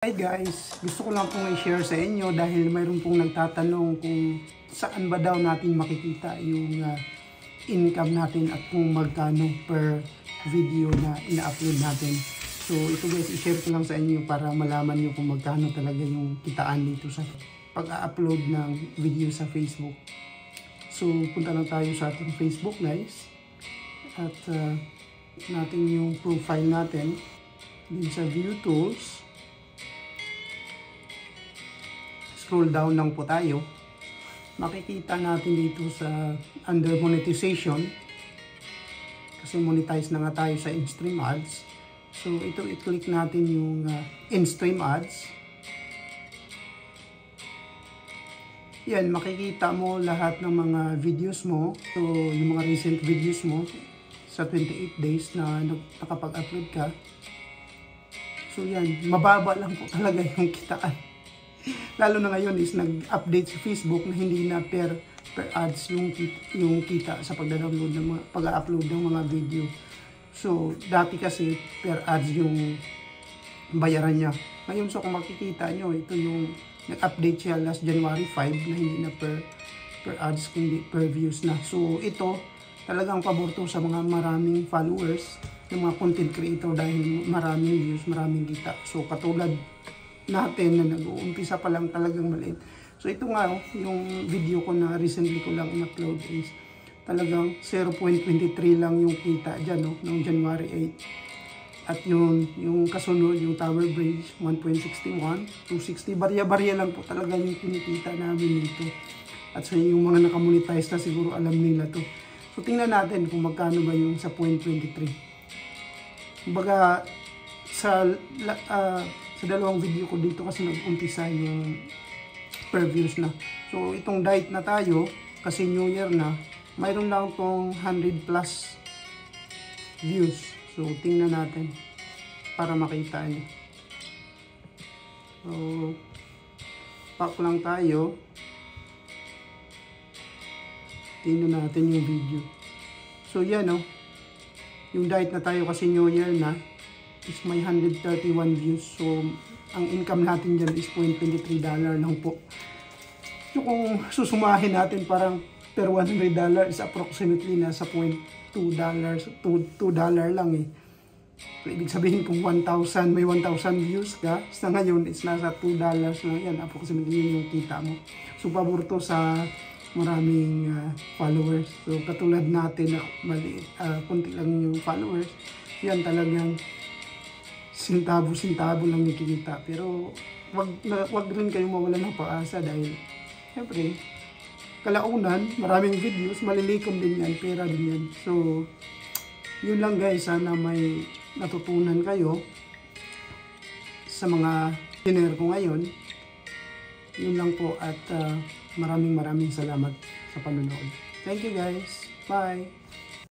Hi guys, gusto ko lang pong i-share sa inyo dahil mayroon pong nagtatanong kung saan ba daw natin makikita yung income natin at kung magkano per video na ina-upload natin. So ito guys, i-share ko lang sa inyo para malaman nyo kung magkano talaga yung kitaan dito sa pag-upload ng video sa Facebook. So punta lang tayo sa ating Facebook guys at natin yung profile natin din sa View Tools. Scroll down lang po tayo, makikita natin dito sa under monetization kasi monetize na nga tayo sa in-stream ads. So ito, i-click natin yung in-stream ads. Yan, makikita mo lahat ng mga videos mo. So yung mga recent videos mo sa 28 days na nakapag-upload ka. So yan, mababa lang po talaga yung kitaan. Lalo na ngayon is nag-update sa Facebook na hindi na per ads yung kita sa pag-download ng pag-upload ng mga video. So dati kasi per ads yung bayaran niya. Ngayon so kung makikita nyo, ito yung nag-update siya last January 5 na hindi na per ads kundi per views na. So ito talagang pabor to sa mga maraming followers ng mga content creator dahil maraming views, maraming kita. So katulad natin na nag-uumpisa pa lang talagang maliit. So ito nga yung video ko na recently ko lang in-upload is talagang 0.23 lang yung kita dyan noong January 8. At yung kasunod, yung Tower Bridge 1.61, 260, barya-barya lang po talaga yung kinikita namin dito. At so yung mga nakamonetize na siguro alam nila to. So tingnan natin kung magkano ba yung sa 0.23. Kumbaga sa dalawang video ko dito kasi nag-umpisa yung per views na. So itong diet na tayo kasi New Year na, mayroon lang tong 100 plus views. So tingnan natin para makita nyo. So pack lang tayo. Tingnan natin yung video. So yan yung diet na tayo kasi New Year na is may 131 views. So ang income natin dyan is $0.23 lang po. So kung susumahin natin parang per $100 is approximately nasa $0.2 lang eh. So ibig sabihin kung 1,000 may 1,000 views ka, sa ngayon is nasa $2 lang yan, approximately yun yung kita mo. So pabor to sa maraming followers. So katulad natin na maliit, kunti lang yung followers, yan talagang sintabo lang nakikita. Pero wag rin kayong mawala ng pag-asa dahil siyempre kalaunan maraming videos, malilikom din yan, pera din yan. So yun lang guys, sana may natutunan kayo sa mga dinner ko ngayon. Yun lang po at maraming salamat sa panonood. Thank you guys. Bye!